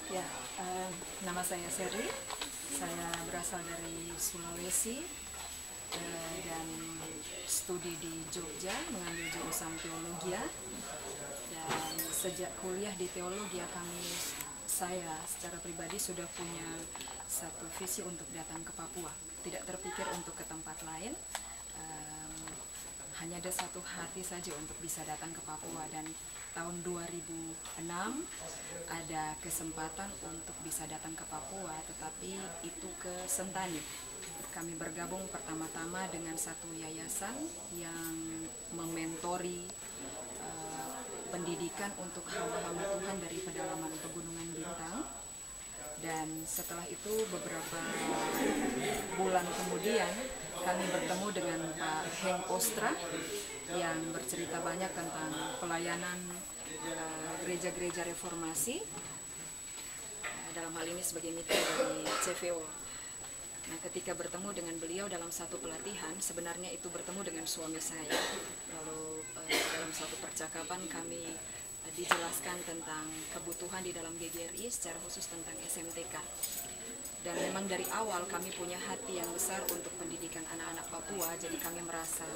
Ya, nama saya Seri. Saya berasal dari Sulawesi dan studi di Jogja, mengambil jurusan teologi. Dan sejak kuliah di teologi, saya secara pribadi sudah punya satu visi untuk datang ke Papua. Tidak terpikir untuk ke tempat lain. Hanya ada satu hati saja untuk bisa datang ke Papua, dan tahun 2006 ada kesempatan untuk bisa datang ke Papua, tetapi itu ke Sentani. Kami bergabung pertama-tama dengan satu yayasan yang mementori pendidikan untuk hamba-hamba Tuhan dari pedalaman Pegunungan Bintang. Dan setelah itu beberapa bulan kemudian kami bertemu dengan Pak Heng Ostra yang bercerita banyak tentang pelayanan gereja-gereja reformasi, dalam hal ini sebagai mitra dari CVO. Nah, ketika bertemu dengan beliau dalam satu pelatihan, sebenarnya itu bertemu dengan suami saya. Lalu dalam satu percakapan kami dijelaskan tentang kebutuhan di dalam GGRI, secara khusus tentang SMTK. Dan memang dari awal kami punya hati yang besar untuk pendidikan anak-anak Papua, jadi kami merasa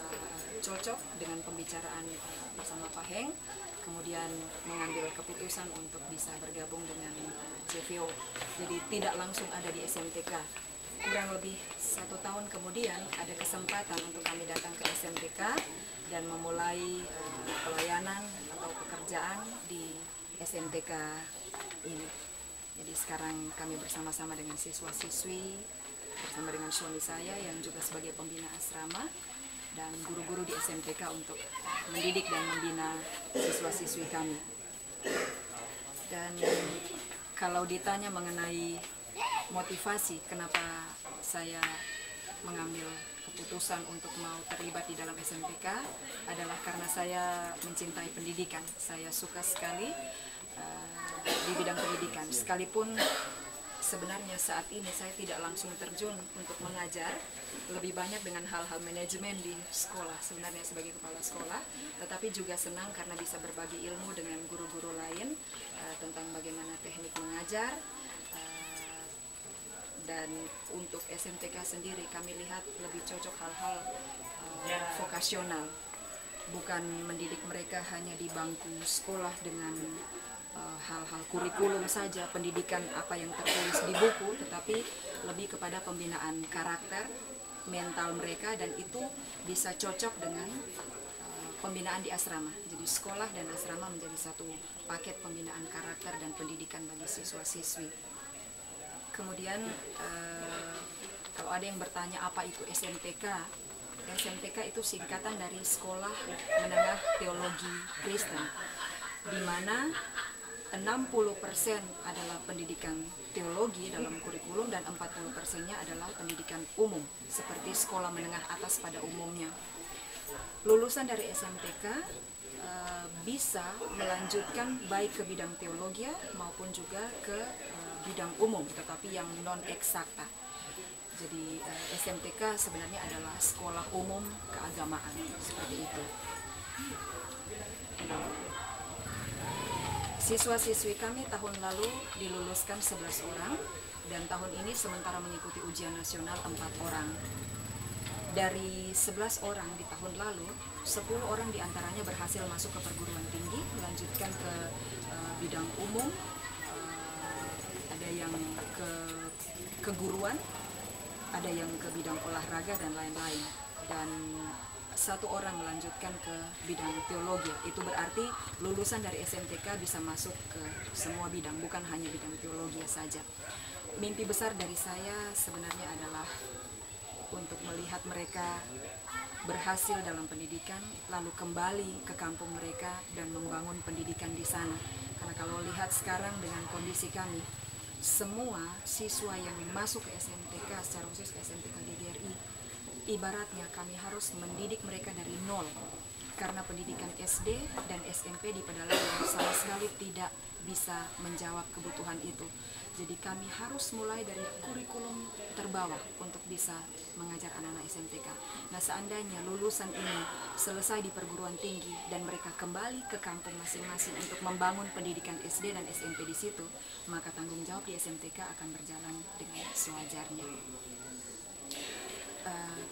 cocok dengan pembicaraan bersama Pak Heng, kemudian mengambil keputusan untuk bisa bergabung dengan CVO. Jadi tidak langsung ada di SMTK. Kurang lebih 1 tahun kemudian ada kesempatan untuk kami datang ke SMTK dan memulai pelayanan atau pekerjaan di SMTK ini. Jadi sekarang kami bersama-sama dengan siswa-siswi, bersama dengan suami saya yang juga sebagai pembina asrama, dan guru-guru di SMTK untuk mendidik dan membina siswa-siswi kami. Dan kalau ditanya mengenai motivasi kenapa saya mengambil keputusan untuk mau terlibat di dalam SMTK, adalah karena saya mencintai pendidikan. Saya suka sekali di bidang pendidikan, sekalipun sebenarnya saat ini saya tidak langsung terjun untuk mengajar, lebih banyak dengan hal-hal manajemen di sekolah sebenarnya sebagai kepala sekolah, tetapi juga senang karena bisa berbagi ilmu dengan guru-guru lain tentang bagaimana teknik mengajar. Dan untuk SMTK sendiri kami lihat lebih cocok hal-hal vokasional, bukan mendidik mereka hanya di bangku sekolah dengan hal-hal kurikulum saja, pendidikan apa yang tertulis di buku, tetapi lebih kepada pembinaan karakter, mental mereka, dan itu bisa cocok dengan pembinaan di asrama. Jadi sekolah dan asrama menjadi satu paket pembinaan karakter dan pendidikan bagi siswa-siswi. Kemudian kalau ada yang bertanya apa itu SMTK, SMTK itu singkatan dari Sekolah Menengah Teologi Kristen, di mana 60% adalah pendidikan teologi dalam kurikulum dan 40%-nya adalah pendidikan umum, seperti sekolah menengah atas pada umumnya. Lulusan dari SMTK bisa melanjutkan baik ke bidang teologi maupun juga ke bidang umum, tetapi yang non-eksakta. Jadi SMTK sebenarnya adalah sekolah umum keagamaan, seperti itu. Siswa-siswi kami tahun lalu diluluskan 11 orang, dan tahun ini sementara mengikuti ujian nasional 4 orang. Dari 11 orang di tahun lalu, 10 orang diantaranya berhasil masuk ke perguruan tinggi, melanjutkan ke bidang umum, ada yang ke keguruan, ada yang ke bidang olahraga dan lain-lain. Dan 1 orang melanjutkan ke bidang teologi. Itu berarti lulusan dari SMTK bisa masuk ke semua bidang, bukan hanya bidang teologi saja. Mimpi besar dari saya sebenarnya adalah untuk melihat mereka berhasil dalam pendidikan, lalu kembali ke kampung mereka dan membangun pendidikan di sana. Karena kalau lihat sekarang dengan kondisi kami, semua siswa yang masuk ke SMTK, secara khusus ke SMTK GGRI, ibaratnya kami harus mendidik mereka dari nol, karena pendidikan SD dan SMP di pedalaman sama sekali tidak bisa menjawab kebutuhan itu. Jadi kami harus mulai dari kurikulum terbawah untuk bisa mengajar anak-anak SMTK. Nah, seandainya lulusan ini selesai di perguruan tinggi dan mereka kembali ke kampung masing-masing untuk membangun pendidikan SD dan SMP di situ, maka tanggung jawab di SMTK akan berjalan dengan sewajarnya.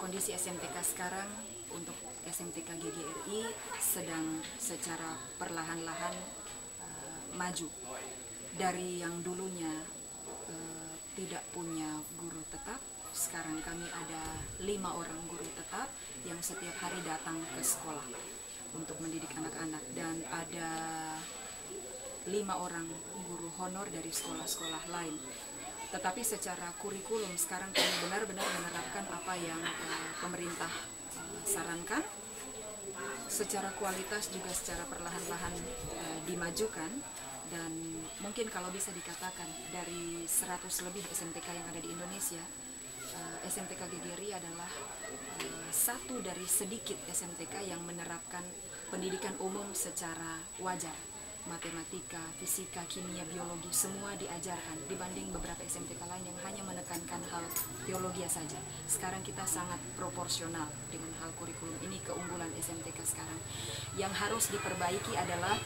Kondisi SMTK sekarang untuk SMTK GGRI sedang secara perlahan-lahan maju dari yang dulunya tidak punya guru tetap. Sekarang kami ada 5 orang guru tetap yang setiap hari datang ke sekolah untuk mendidik anak-anak, dan ada 5 orang guru honor dari sekolah-sekolah lain. Tetapi secara kurikulum sekarang kami benar-benar menerapkan apa yang pemerintah sarankan. Secara kualitas juga secara perlahan-lahan dimajukan, dan mungkin kalau bisa dikatakan dari 100 lebih SMTK yang ada di Indonesia, SMTK GGRI adalah satu dari sedikit SMTK yang menerapkan pendidikan umum secara wajar. Matematika, fisika, kimia, biologi semua diajarkan, dibanding beberapa SMTK lain yang hanya menekankan hal teologi saja. Sekarang kita sangat proporsional dengan hal kurikulum ini, keunggulan SMTK sekarang. Yang harus diperbaiki adalah,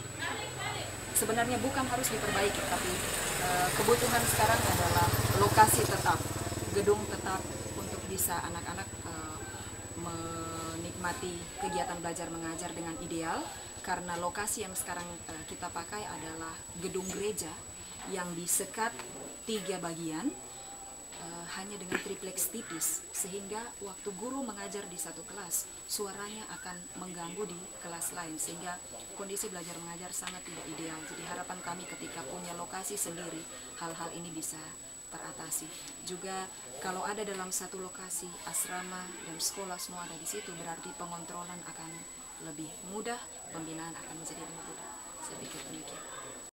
sebenarnya bukan harus diperbaiki, tapi kebutuhan sekarang adalah lokasi tetap, gedung tetap untuk bisa anak-anak menikmati kegiatan belajar mengajar dengan ideal. Karena lokasi yang sekarang kita pakai adalah gedung gereja yang disekat 3 bagian hanya dengan triplex tipis, sehingga waktu guru mengajar di satu kelas suaranya akan mengganggu di kelas lain, sehingga kondisi belajar mengajar sangat tidak ideal. Jadi harapan kami ketika punya lokasi sendiri, hal-hal ini bisa teratasi. Juga kalau ada dalam satu lokasi asrama dan sekolah semua ada di situ, berarti pengontrolan akan lebih mudah, pembinaan akan menjadi lebih mudah. Saya pikir demikian.